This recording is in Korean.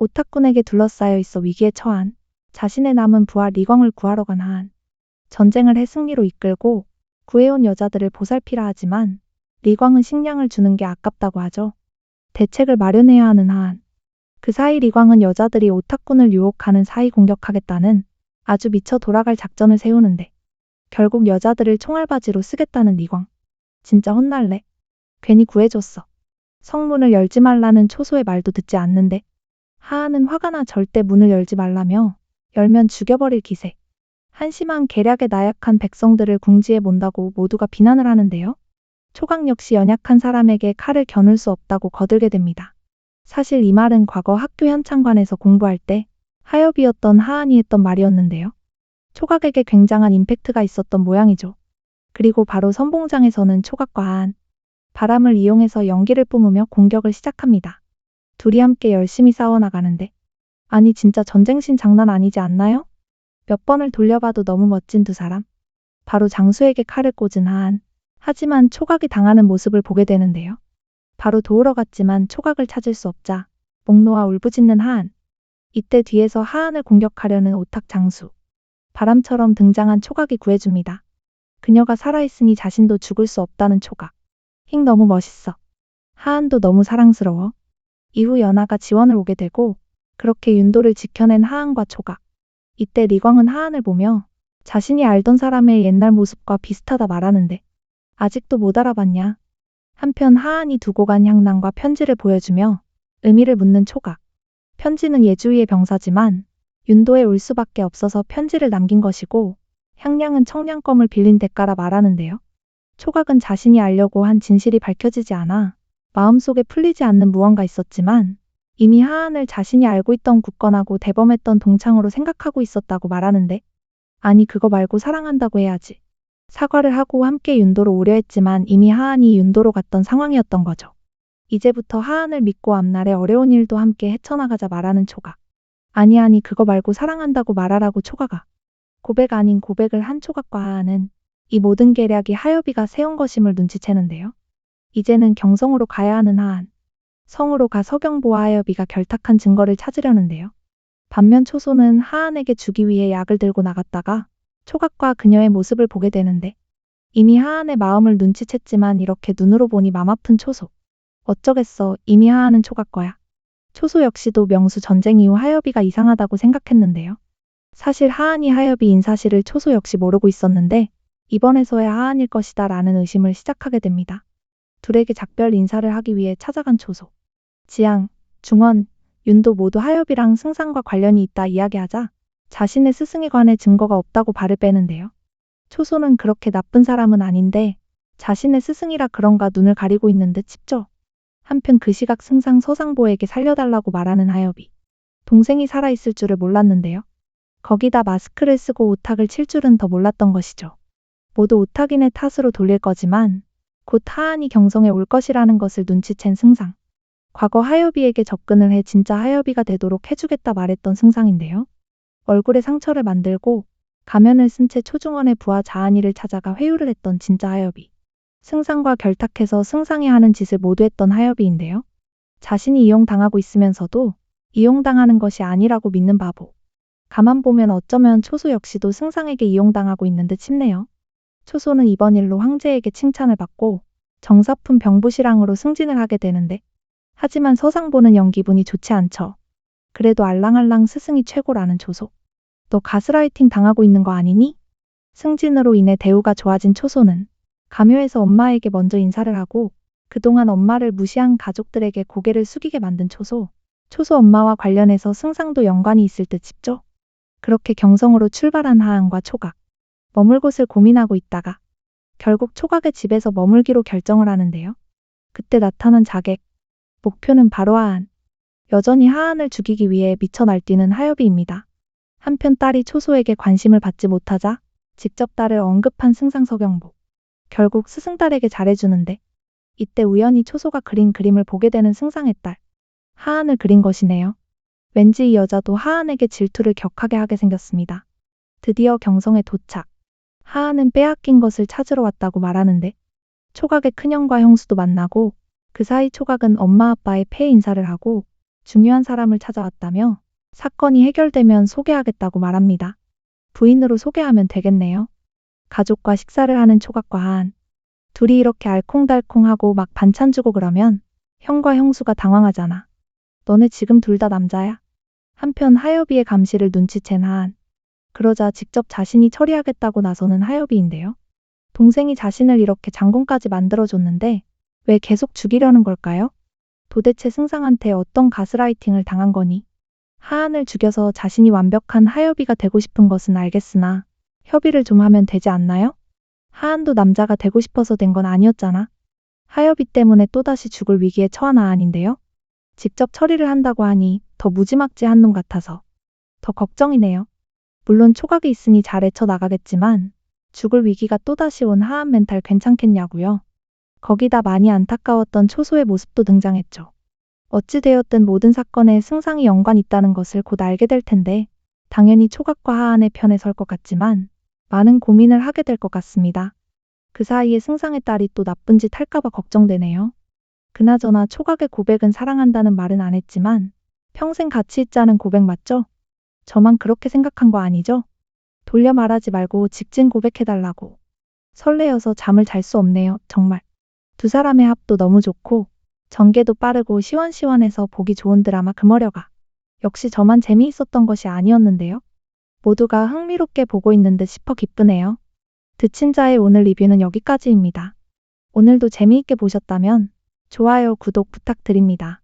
오타꾼에게 둘러싸여 있어 위기에 처한 자신의 남은 부하 리광을 구하러 간 하한. 전쟁을 해 승리로 이끌고 구해온 여자들을 보살피라 하지만 리광은 식량을 주는 게 아깝다고 하죠. 대책을 마련해야 하는 하한. 그 사이 리광은 여자들이 오타꾼을 유혹하는 사이 공격하겠다는 아주 미쳐 돌아갈 작전을 세우는데 결국 여자들을 총알바지로 쓰겠다는 리광. 진짜 혼날래. 괜히 구해줬어. 성문을 열지 말라는 초소의 말도 듣지 않는데 하한은 화가 나 절대 문을 열지 말라며 열면 죽여버릴 기세. 한심한 계략에 나약한 백성들을 궁지에 몬다고 모두가 비난을 하는데요. 초각 역시 연약한 사람에게 칼을 겨눌 수 없다고 거들게 됩니다. 사실 이 말은 과거 학교 현창관에서 공부할 때 하엽이었던 하한이 했던 말이었는데요. 초각에게 굉장한 임팩트가 있었던 모양이죠. 그리고 바로 선봉장에서는 초각과 하한, 바람을 이용해서 연기를 뿜으며 공격을 시작합니다. 둘이 함께 열심히 싸워나가는데 아니 진짜 전쟁신 장난 아니지 않나요? 몇 번을 돌려봐도 너무 멋진 두 사람. 바로 장수에게 칼을 꽂은 하한. 하지만 초각이 당하는 모습을 보게 되는데요. 바로 도우러 갔지만 초각을 찾을 수 없자 목 놓아 울부짖는 하한. 이때 뒤에서 하한을 공격하려는 오탁 장수. 바람처럼 등장한 초각이 구해줍니다. 그녀가 살아있으니 자신도 죽을 수 없다는 초각. 힝 너무 멋있어. 하한도 너무 사랑스러워. 이후 연하가 지원을 오게 되고 그렇게 윤도를 지켜낸 하한과 초각. 이때 리광은 하한을 보며 자신이 알던 사람의 옛날 모습과 비슷하다 말하는데 아직도 못 알아봤냐. 한편 하한이 두고 간 향낭과 편지를 보여주며 의미를 묻는 초각. 편지는 예주위의 병사지만 윤도에 올 수밖에 없어서 편지를 남긴 것이고 향량은 청량검을 빌린 대가라 말하는데요. 초각은 자신이 알려고 한 진실이 밝혀지지 않아 마음속에 풀리지 않는 무언가 있었지만 이미 하한을 자신이 알고 있던 굳건하고 대범했던 동창으로 생각하고 있었다고 말하는데 아니 그거 말고 사랑한다고 해야지. 사과를 하고 함께 윤도로 오려 했지만 이미 하한이 윤도로 갔던 상황이었던 거죠. 이제부터 하한을 믿고 앞날에 어려운 일도 함께 헤쳐나가자 말하는 초각. 아니 그거 말고 사랑한다고 말하라고 초각아. 고백 아닌 고백을 한 초각과 하한은 이 모든 계략이 하엽이가 세운 것임을 눈치채는데요. 이제는 경성으로 가야 하는 하한. 성으로 가 서경보와 하엽이가 결탁한 증거를 찾으려는데요. 반면 초소는 하한에게 주기 위해 약을 들고 나갔다가 초각과 그녀의 모습을 보게 되는데 이미 하한의 마음을 눈치챘지만 이렇게 눈으로 보니 맘 아픈 초소. 어쩌겠어 이미 하한은 초각 거야. 초소 역시도 명수 전쟁 이후 하엽이가 이상하다고 생각했는데요. 사실 하한이 하엽이인 사실을 초소 역시 모르고 있었는데 이번에서야 하한일 것이다 라는 의심을 시작하게 됩니다. 둘에게 작별 인사를 하기 위해 찾아간 초소. 지양, 중원, 윤도 모두 하엽이랑 승상과 관련이 있다 이야기하자 자신의 스승에 관해 증거가 없다고 발을 빼는데요. 초소는 그렇게 나쁜 사람은 아닌데 자신의 스승이라 그런가 눈을 가리고 있는 듯 싶죠. 한편 그 시각 승상 서상보에게 살려달라고 말하는 하엽이. 동생이 살아있을 줄을 몰랐는데요. 거기다 마스크를 쓰고 오탁을 칠 줄은 더 몰랐던 것이죠. 모두 오탁인의 탓으로 돌릴 거지만 곧 하한이 경성에 올 것이라는 것을 눈치챈 승상. 과거 하엽이에게 접근을 해 진짜 하엽이가 되도록 해주겠다 말했던 승상인데요. 얼굴에 상처를 만들고 가면을 쓴 채 초중원의 부하 자한이를 찾아가 회유를 했던 진짜 하엽이. 승상과 결탁해서 승상이 하는 짓을 모두 했던 하엽이인데요. 자신이 이용당하고 있으면서도 이용당하는 것이 아니라고 믿는 바보. 가만 보면 어쩌면 초소 역시도 승상에게 이용당하고 있는 듯 싶네요. 초소는 이번 일로 황제에게 칭찬을 받고 정사품 병부시랑으로 승진을 하게 되는데 하지만 서상보는 영 기분이 좋지 않죠. 그래도 알랑알랑 스승이 최고라는 초소. 너 가스라이팅 당하고 있는 거 아니니? 승진으로 인해 대우가 좋아진 초소는 가묘에서 엄마에게 먼저 인사를 하고 그동안 엄마를 무시한 가족들에게 고개를 숙이게 만든 초소. 초소 엄마와 관련해서 승상도 연관이 있을 듯 싶죠. 그렇게 경성으로 출발한 하한과 초각. 머물 곳을 고민하고 있다가 결국 초각의 집에서 머물기로 결정을 하는데요. 그때 나타난 자객. 목표는 바로 하한. 여전히 하한을 죽이기 위해 미쳐 날뛰는 하엽이입니다. 한편 딸이 초소에게 관심을 받지 못하자 직접 딸을 언급한 승상 서경보. 결국 스승딸에게 잘해주는데 이때 우연히 초소가 그린 그림을 보게 되는 승상의 딸. 하한을 그린 것이네요. 왠지 이 여자도 하한에게 질투를 격하게 하게 생겼습니다. 드디어 경성에 도착. 하한은 빼앗긴 것을 찾으러 왔다고 말하는데 초각의 큰형과 형수도 만나고 그 사이 초각은 엄마 아빠의 폐 인사를 하고 중요한 사람을 찾아왔다며 사건이 해결되면 소개하겠다고 말합니다. 부인으로 소개하면 되겠네요. 가족과 식사를 하는 초각과 하한. 둘이 이렇게 알콩달콩하고 막 반찬 주고 그러면 형과 형수가 당황하잖아. 너네 지금 둘 다 남자야? 한편 하여비의 감시를 눈치챈 하한. 그러자 직접 자신이 처리하겠다고 나서는 하여비인데요. 동생이 자신을 이렇게 장군까지 만들어줬는데 왜 계속 죽이려는 걸까요? 도대체 승상한테 어떤 가스라이팅을 당한 거니? 하한을 죽여서 자신이 완벽한 하여비가 되고 싶은 것은 알겠으나 협의를 좀 하면 되지 않나요? 하한도 남자가 되고 싶어서 된 건 아니었잖아. 하여비 때문에 또다시 죽을 위기에 처한 하한인데요. 직접 처리를 한다고 하니 더 무지막지한 놈 같아서 더 걱정이네요. 물론 초각이 있으니 잘 헤쳐나가겠지만 죽을 위기가 또다시 온 하한 멘탈 괜찮겠냐고요. 거기다 많이 안타까웠던 초소의 모습도 등장했죠. 어찌되었든 모든 사건에 승상이 연관 있다는 것을 곧 알게 될 텐데 당연히 초각과 하한의 편에 설 것 같지만 많은 고민을 하게 될 것 같습니다. 그 사이에 승상의 딸이 또 나쁜 짓 할까봐 걱정되네요. 그나저나 초각의 고백은 사랑한다는 말은 안 했지만 평생 같이 있자는 고백 맞죠? 저만 그렇게 생각한 거 아니죠? 돌려 말하지 말고 직진 고백해달라고. 설레어서 잠을 잘 수 없네요, 정말. 두 사람의 합도 너무 좋고 전개도 빠르고 시원시원해서 보기 좋은 드라마 금어려가. 역시 저만 재미있었던 것이 아니었는데요. 모두가 흥미롭게 보고 있는 듯 싶어 기쁘네요. 드친자의 오늘 리뷰는 여기까지입니다. 오늘도 재미있게 보셨다면 좋아요, 구독 부탁드립니다.